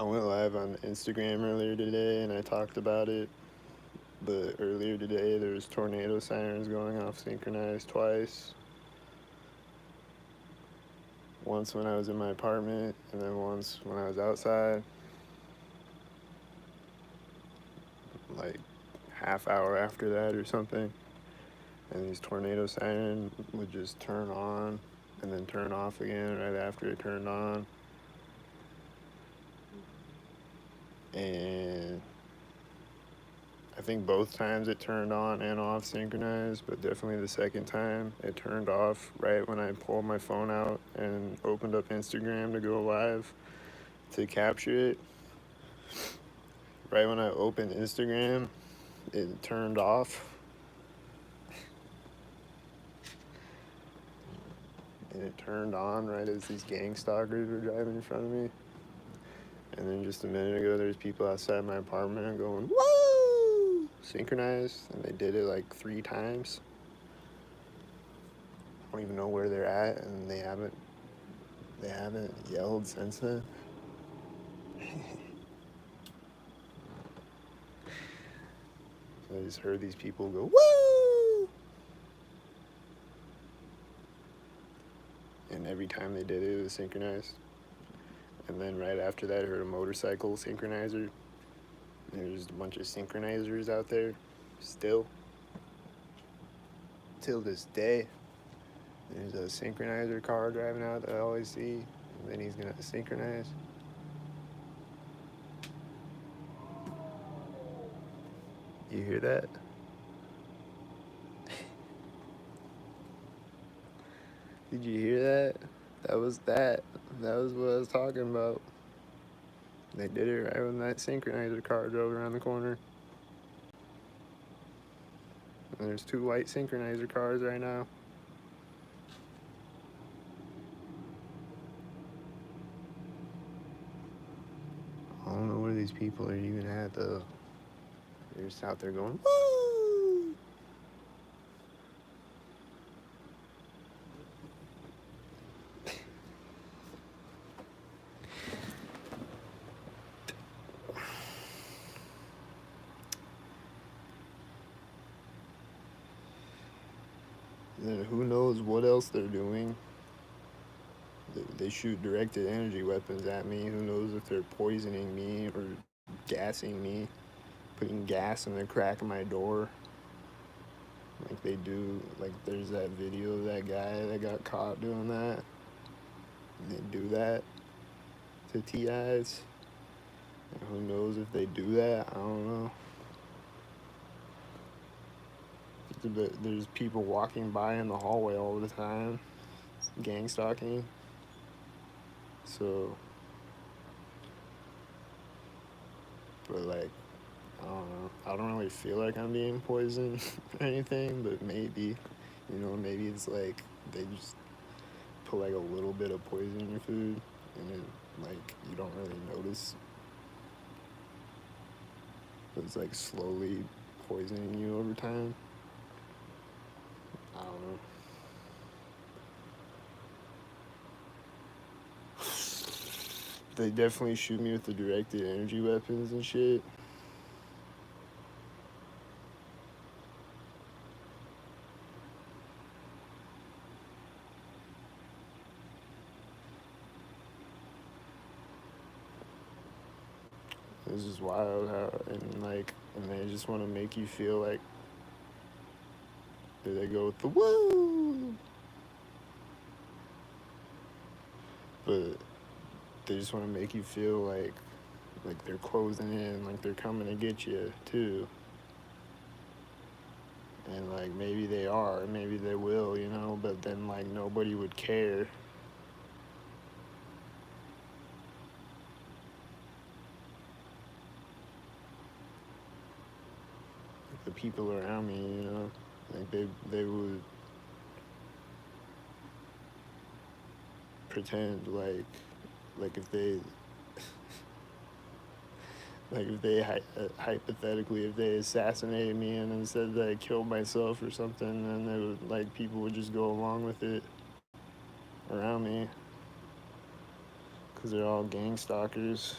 went live on Instagram earlier today and I talked about it. But earlier today, there was tornado sirens going off synchronized twice. Once when I was in my apartment, and then once when I was outside. Like half hour after that or something. And these tornado sirens would just turn on and then turn off again right after it turned on. And I think both times it turned on and off synchronized, but definitely the second time it turned off right when I pulled my phone out and opened up Instagram to go live to capture it. Right when I opened Instagram, it turned off. And it turned on right as these gang stalkers were driving in front of me. And then just a minute ago, there's people outside my apartment going, woo! Synchronized. And they did it like 3 times. I don't even know where they're at, and they haven't yelled since then. I just heard these people go, woo! And every time they did it, it was synchronized. And then right after that, I heard a motorcycle synchronizer. There's just a bunch of synchronizers out there still. Till this day. There's a synchronizer car driving out that I always see. And then he's gonna synchronize. You hear that? Did you hear that? That was that. That was what I was talking about. They did it right when that synchronizer car drove around the corner. And there's 2 white synchronizer cars right now. I don't know where these people are even at though. They're just out there going, woo! And who knows what else they're doing. They shoot directed energy weapons at me. Who knows if they're poisoning me or gassing me, putting gas in the crack of my door. Like they do, like there's that video of that guy that got caught doing that. And they do that to TIs. And who knows if they do that? I don't know. There's people walking by in the hallway all the time, gang stalking. So, but like, I don't know. I don't really feel like I'm being poisoned or anything, but maybe, maybe it's like they just put like a little bit of poison in your food, and it like you don't really notice. But it's like slowly poisoning you over time. I don't know. They definitely shoot me with the directed energy weapons and shit. This is wild how, and they just want to make you feel like, there they go with the woo! But they just want to make you feel like they're closing in, like they're coming to get you too. And like maybe they are, maybe they will, but then like nobody would care. Like the people around me, like they would pretend like if they like if they hypothetically if they assassinated me and then said that I killed myself or something, then they would like people would just go along with it around me because they're all gang stalkers.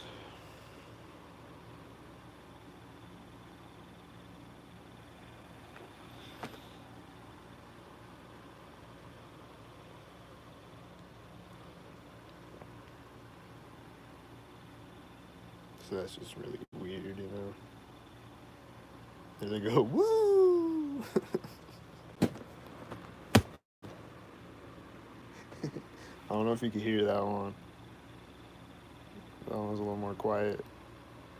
So that's just really weird, you know. There they go, woo! I don't know if you could hear that one. That one was a little more quiet,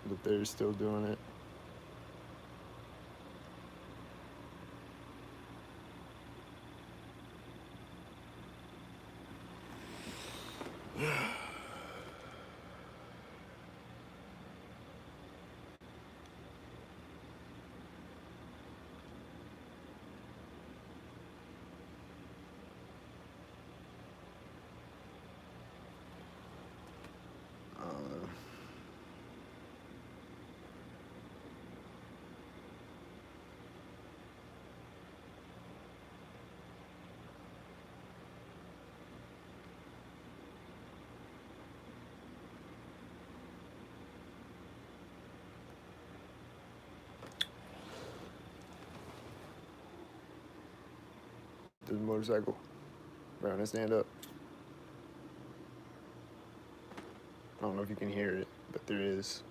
but they're still doing it. Uh, there's a motorcycle. Brown and stand up. I don't know if you can hear it, but there is.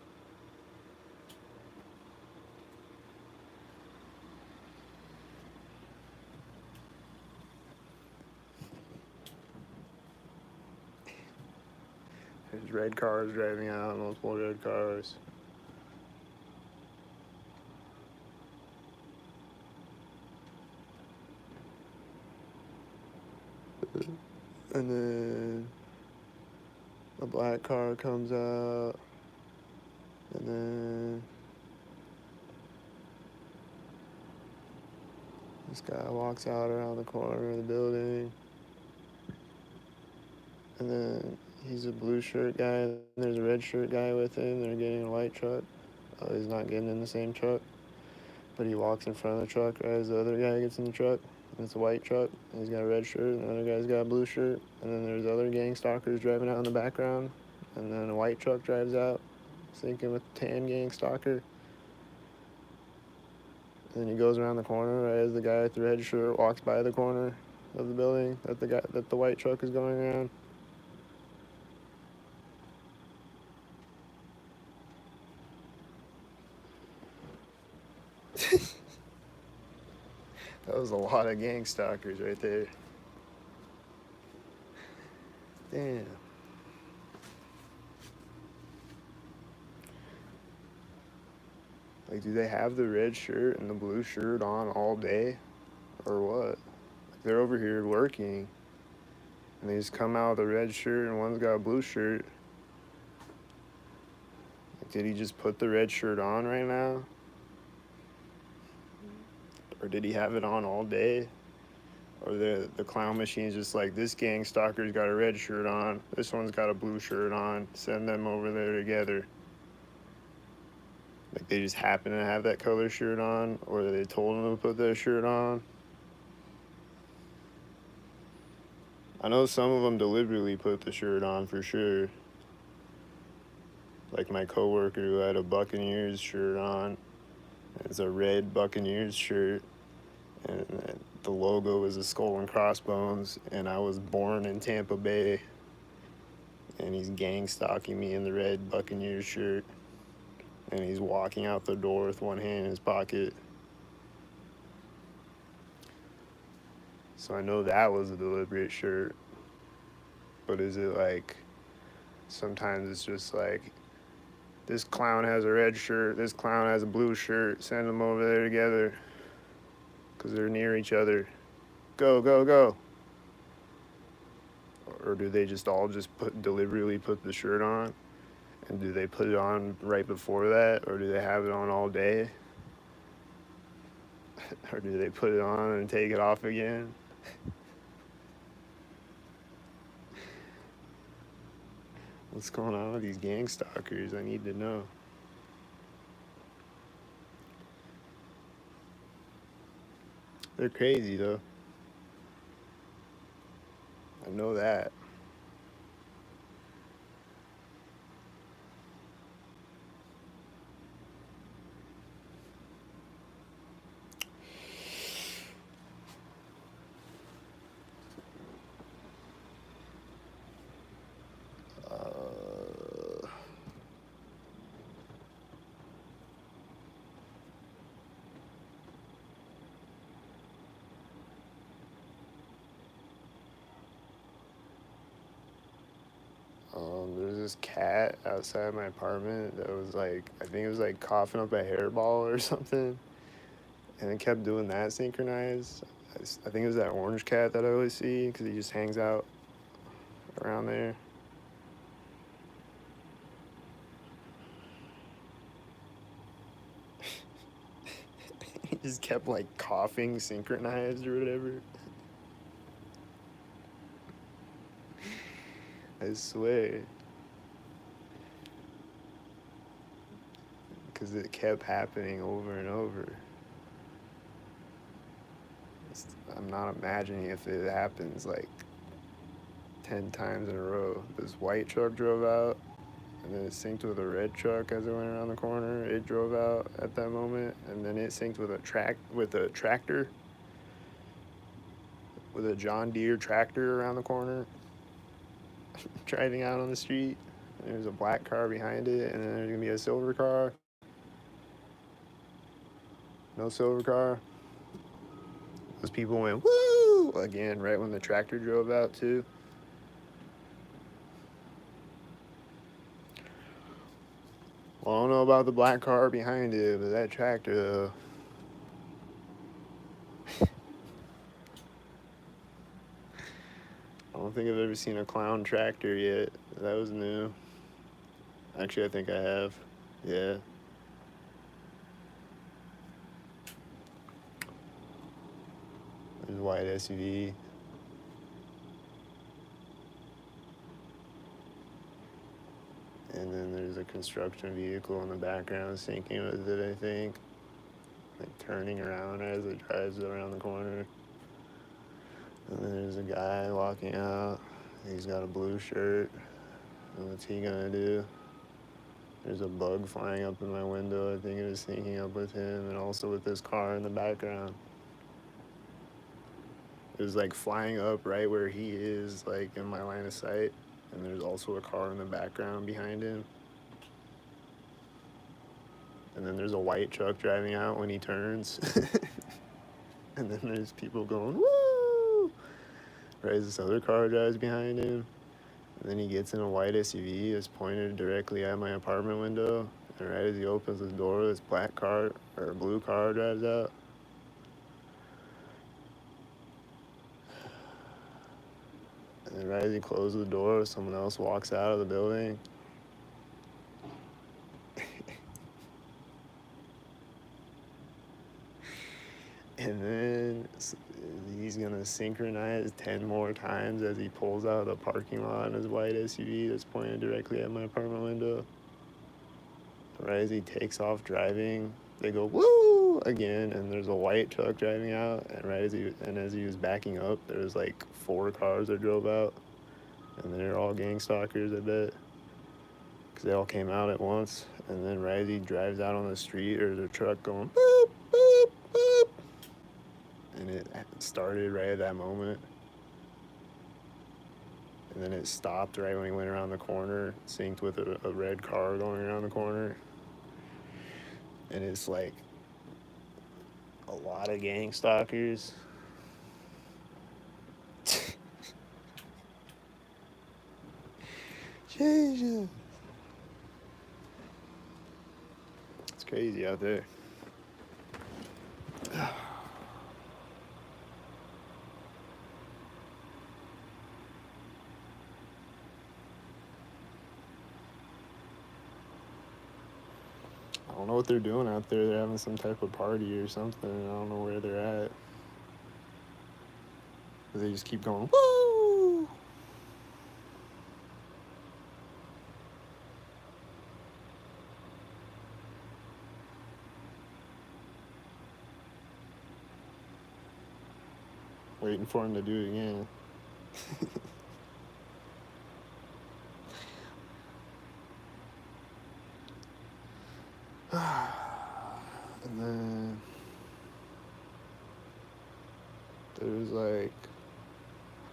There's red cars driving out, multiple red cars. And then a black car comes out. And then this guy walks out around the corner of the building. And then he's a blue shirt guy. And there's a red shirt guy with him. They're getting a white truck. He's not getting in the same truck. But he walks in front of the truck right as the other guy gets in the truck. And it's a white truck. And he's got a red shirt. And the other guy's got a blue shirt. And then there's other gang stalkers driving out in the background. And then a white truck drives out, syncing with the tan gang stalker. And then he goes around the corner right as the guy with the red shirt walks by the corner of the building that the white truck is going around. That was a lot of gang stalkers right there. Damn. Like, do they have the red shirt and the blue shirt on all day? Or what? Like, they're over here working. And they just come out with a red shirt and one's got a blue shirt. Like, did he just put the red shirt on right now? Or did he have it on all day? Or the clown machine's just like, this gang stalker's got a red shirt on, this one's got a blue shirt on, send them over there together. Like, they just happen to have that color shirt on, or they told them to put that shirt on. I know some of them deliberately put the shirt on for sure. Like my coworker who had a Buccaneers shirt on. It's a red Buccaneers shirt. And the logo was a skull and crossbones. And I was born in Tampa Bay. And he's gang stalking me in the red Buccaneers shirt. And he's walking out the door with one hand in his pocket. So I know that was a deliberate shirt. But is it like, sometimes it's just like, this clown has a red shirt, this clown has a blue shirt, send them over there together. Because they're near each other. Go, go, go. Or do they just all just deliberately put the shirt on? And do they put it on right before that? Or do they have it on all day? Or do they put it on and take it off again? What's going on with these gang stalkers? I need to know. They're crazy though. I know that. this cat outside my apartment that was like, I think it was like coughing up a hairball or something, and it kept doing that synchronized. I think it was that orange cat that I always see because he just hangs out around there. He just kept like coughing synchronized or whatever. I swear. Because it kept happening over and over. I'm not imagining if it happens like 10 times in a row. This white truck drove out, and then it synced with a red truck as it went around the corner. It drove out at that moment, and then it synced with a tractor, with a John Deere tractor around the corner, driving out on the street. And there's a black car behind it, and then there's gonna be a silver car. No silver car. Those people went woo again right when the tractor drove out too. Well, I don't know about the black car behind it, but that tractor though. I don't think I've ever seen a clown tractor yet. That was new. Actually, I think I have. Yeah. There's a white SUV. And then there's a construction vehicle in the background syncing with it, I think. Like turning around as it drives around the corner. And then there's a guy walking out. He's got a blue shirt. What's he gonna do? There's a bug flying up in my window. I think it was syncing up with him and also with this car in the background. It was like flying up right where he is, like in my line of sight. And there's also a car in the background behind him. And then there's a white truck driving out when he turns. And then there's people going, woo! Right as this other car drives behind him. And then he gets in a white SUV that's pointed directly at my apartment window. And right as he opens the door, this black car, or blue car drives out. And then right as he closes the door, someone else walks out of the building. And then he's gonna synchronize 10 more times as he pulls out of the parking lot in his white SUV that's pointed directly at my apartment window. Right as he takes off driving, they go woo again, and there's a white truck driving out. And as he was backing up, there was like 4 cars that drove out, and they're all gang stalkers, I bet, because they all came out at once. And then right as he drives out on the street, there's a truck going boop boop boop. And it started right at that moment. And then it stopped right when he went around the corner, synced with a red car going around the corner. And it's like a lot of gang stalkers. Jesus. It's crazy out there. I don't know what they're doing out there. They're having some type of party or something. I don't know where they're at. But they just keep going, woo! Waiting for him to do it again. And then there's like,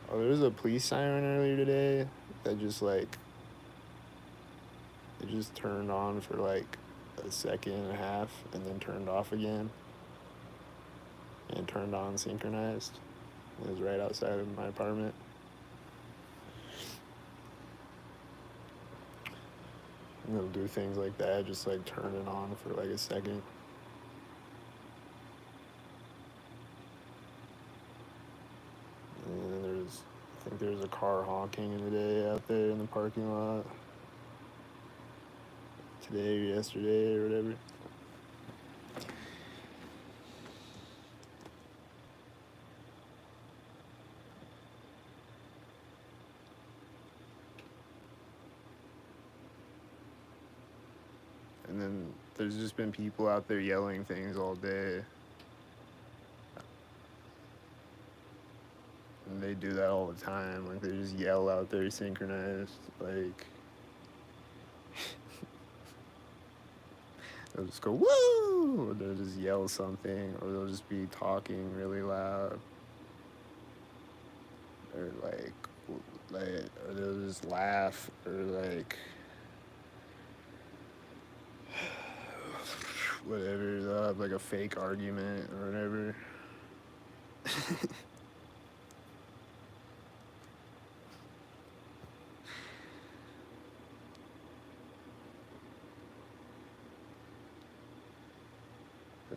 there was a police siren earlier today that just like, it just turned on for like a second and a half and then turned off again and turned on synchronized. It was right outside of my apartment. they'll do things like that, just like turn it on for like a second. And I think there's a car honking today out there in the parking lot. Today or yesterday or whatever. And then there's just been people out there yelling things all day. And they do that all the time. Like, they just yell out there synchronized. Like, they'll just go, woo! Or they'll just yell something. Or they'll just be talking really loud. Or, or they'll just laugh. Or, like, whatever. They'll have, like, a fake argument or whatever.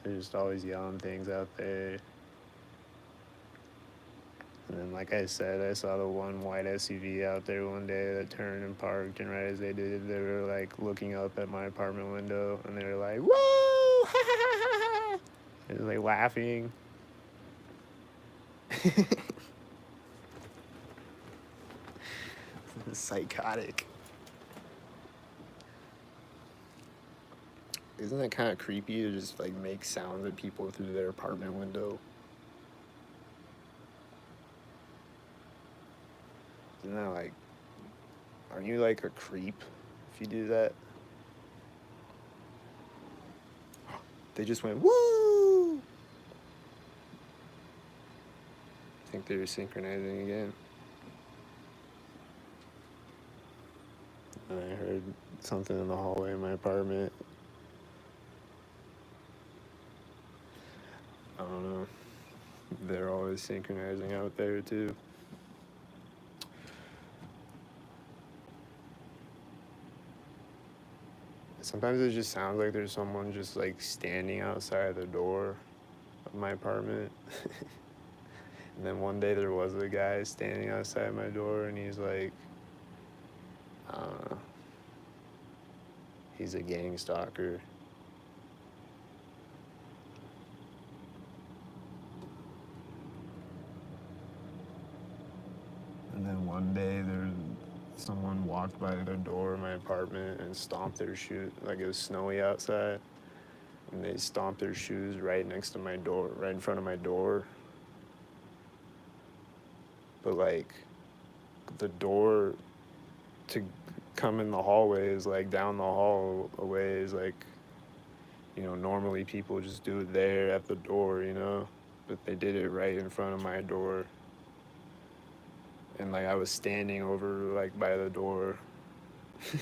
They're just always yelling things out there. And then, like I said, I saw the one white SUV out there one day that turned and parked, and right as they did, they were, like, looking up at my apartment window, and they were like, woo! And, like, laughing. Psychotic. Isn't that kind of creepy to just, like, make sounds at people through their apartment window? Isn't that, like, aren't you, like, a creep if you do that? They just went, woo! I think they were synchronizing again. And I heard something in the hallway of my apartment. I don't know. They're always synchronizing out there, too. Sometimes it just sounds like there's someone just, like, standing outside the door of my apartment. And then one day there was a guy standing outside my door, and he's like, I don't know. He's a gang stalker. And then one day someone walked by the door of my apartment and stomped their shoe, like it was snowy outside, and they stomped their shoes right next to my door, right in front of my door. But, like, the door to come in the hallway is, like, down the hallway is, like, you know, normally people just do it there at the door, you know, but they did it right in front of my door. And, like, I was standing over, like, by the door.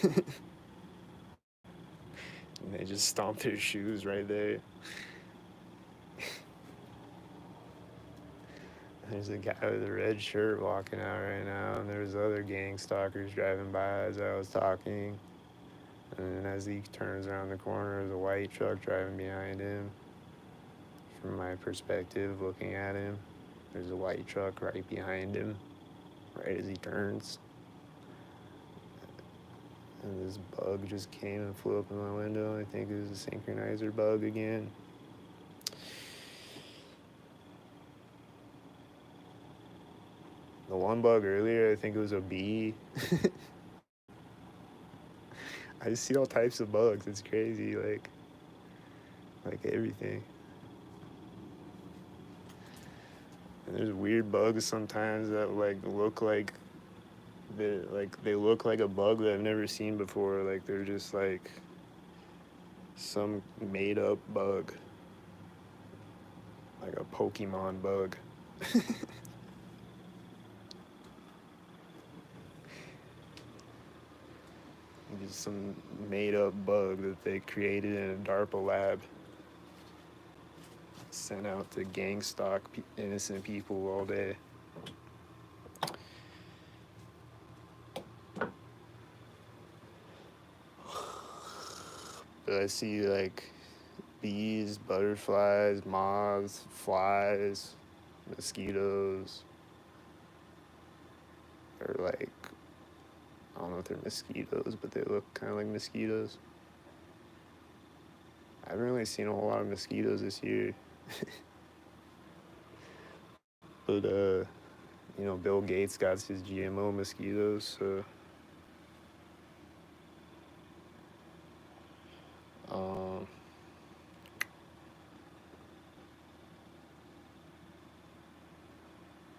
And they just stomped their shoes right there. There's a guy with a red shirt walking out right now, and there's other gang stalkers driving by as I was talking. And then as he turns around the corner, there's a white truck driving behind him. From my perspective, looking at him, there's a white truck right behind him, right as he turns. And this bug just came and flew up in my window. I think it was a synchronizer bug again. The one bug earlier, I think it was a bee. I just see all types of bugs. It's crazy, like everything. And there's weird bugs sometimes that, like, look like they look like a bug that I've never seen before. Like, they're just like some made up bug, like a Pokemon bug. Just some made up bug that they created in a DARPA lab, sent out to gang stalk innocent people all day. but I see like bees, butterflies, moths, flies, mosquitoes, or like, I don't know if they're mosquitoes, but they look kind of like mosquitoes. I haven't really seen a whole lot of mosquitoes this year. But Bill Gates got his GMO mosquitoes, so um,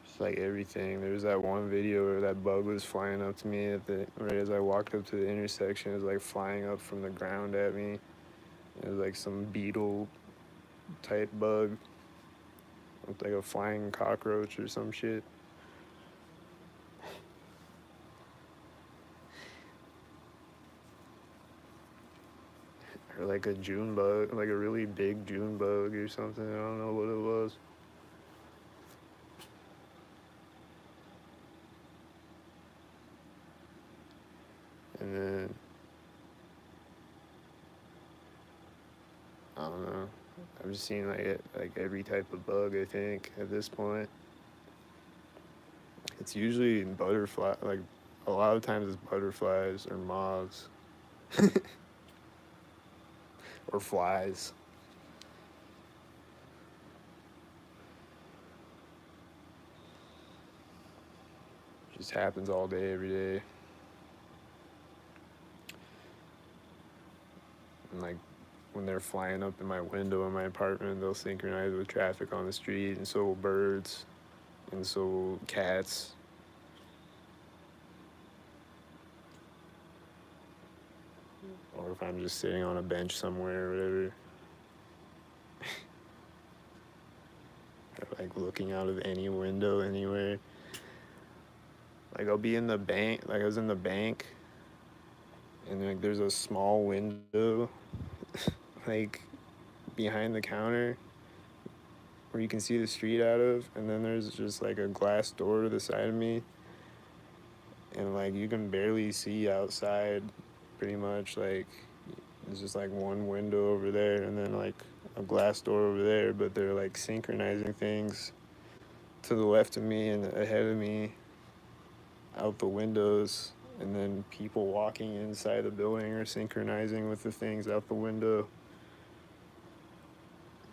it's like everything. There was that one video where that bug was flying up to me right as I walked up to the intersection. It was like flying up from the ground at me. It was like some beetle type bug, looked like a flying cockroach or some shit. Or like a June bug, like a really big June bug or something. I don't know what it was. And then I don't know. I've just seen like every type of bug. I think at this point, it's usually butterfly. Like a lot of times, it's butterflies or moths or flies. It just happens all day, every day. And like when they're flying up in my window in my apartment, they'll synchronize with traffic on the street, and so will birds, and so will cats. Or if I'm just sitting on a bench somewhere or whatever, or like looking out of any window anywhere. Like I'll be in the bank, like I was in the bank, and like there's a small window, like behind the counter, where you can see the street out of, and then there's just like a glass door to the side of me, and like you can barely see outside, pretty much. Like there's just like one window over there, and then like a glass door over there, but they're like synchronizing things to the left of me and ahead of me out the windows, and then people walking inside the building are synchronizing with the things out the window.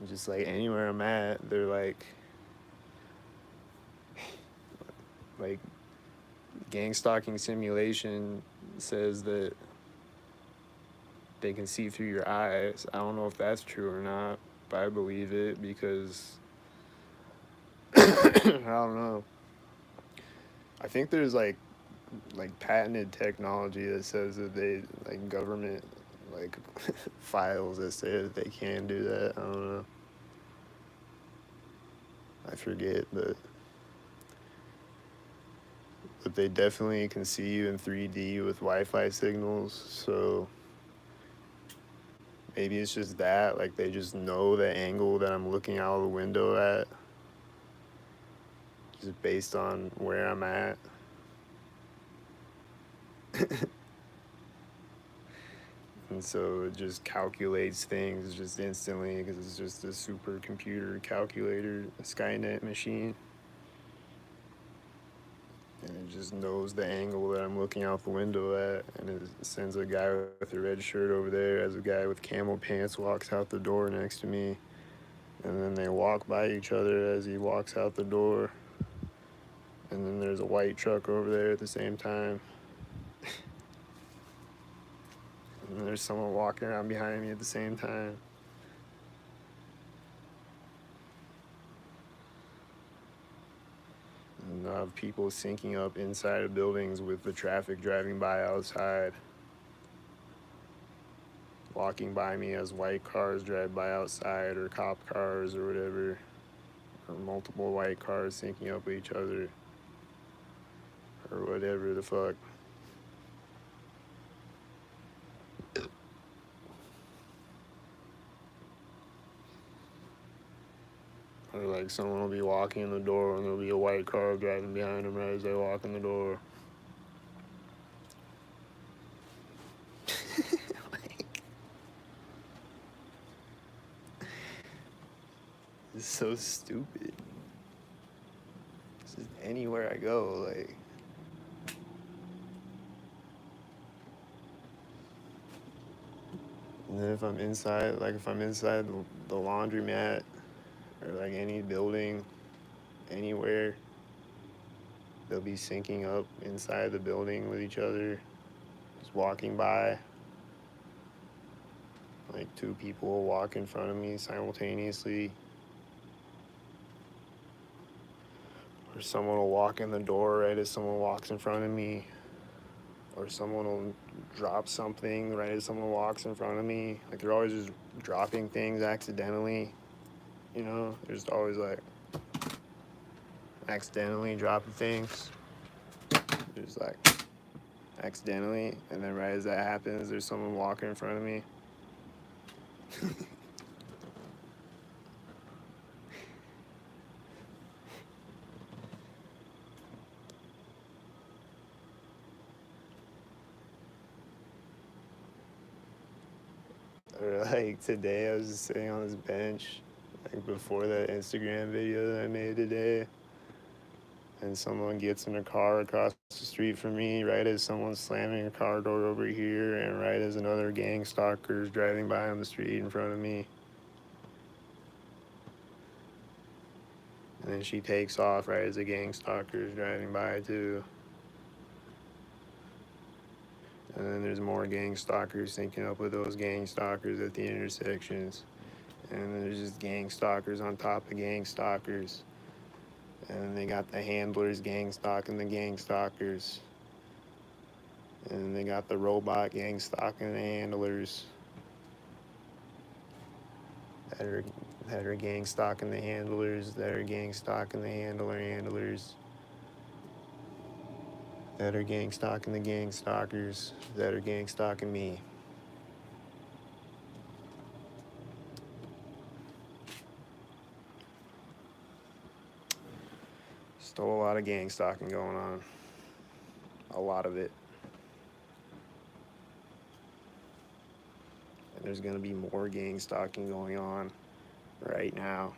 Just like anywhere I'm at, they're like gang stalking simulation says that they can see through your eyes. I don't know if that's true or not, but I believe it because I don't know. I think there's like patented technology that says that they like government like files that say that they can do that. I don't know. I forget, but they definitely can see you in 3D with Wi-Fi signals. So maybe it's just that, like they just know the angle that I'm looking out the window at, just based on where I'm at. And so it just calculates things just instantly because it's just a supercomputer calculator, a Skynet machine. And it just knows the angle that I'm looking out the window at, and it sends a guy with a red shirt over there as a guy with camel pants walks out the door next to me, and then they walk by each other as he walks out the door, and then there's a white truck over there at the same time. And there's someone walking around behind me at the same time. And I have people syncing up inside of buildings with the traffic driving by outside, walking by me as white cars drive by outside, or cop cars or whatever, or multiple white cars syncing up with each other, or whatever the fuck. Or like someone will be walking in the door and there'll be a white car driving behind them right as they walk in the door. It's so stupid. It's just anywhere I go, like. And then if I'm inside, like if I'm inside the laundromat or like any building, anywhere, they'll be syncing up inside the building with each other, just walking by. Like two people will walk in front of me simultaneously. Or someone will walk in the door right as someone walks in front of me. Or someone will drop something right as someone walks in front of me. Like they're always just dropping things accidentally. You know, there's always like accidentally dropping things. Just like accidentally, and then right as that happens, there's someone walking in front of me. Or like today, I was just sitting on this bench, like before that Instagram video that I made today, and someone gets in a car across the street from me, right as someone's slamming a car door over here, and right as another gang stalker is driving by on the street in front of me. And then she takes off right as a gang stalker is driving by too. And then there's more gang stalkers syncing up with those gang stalkers at the intersections. And then there's just gang stalkers on top of gang stalkers. And then they got the handlers gang stalking the gang stalkers. And then they got the robot gang stalking the handlers. That are gang stalking the handlers, that are gang stalking the handlers. That are gang stalking the gang stalkers, that are gang stalking me. Still a lot of gang stalking going on. A lot of it. And there's gonna be more gang stalking going on right now.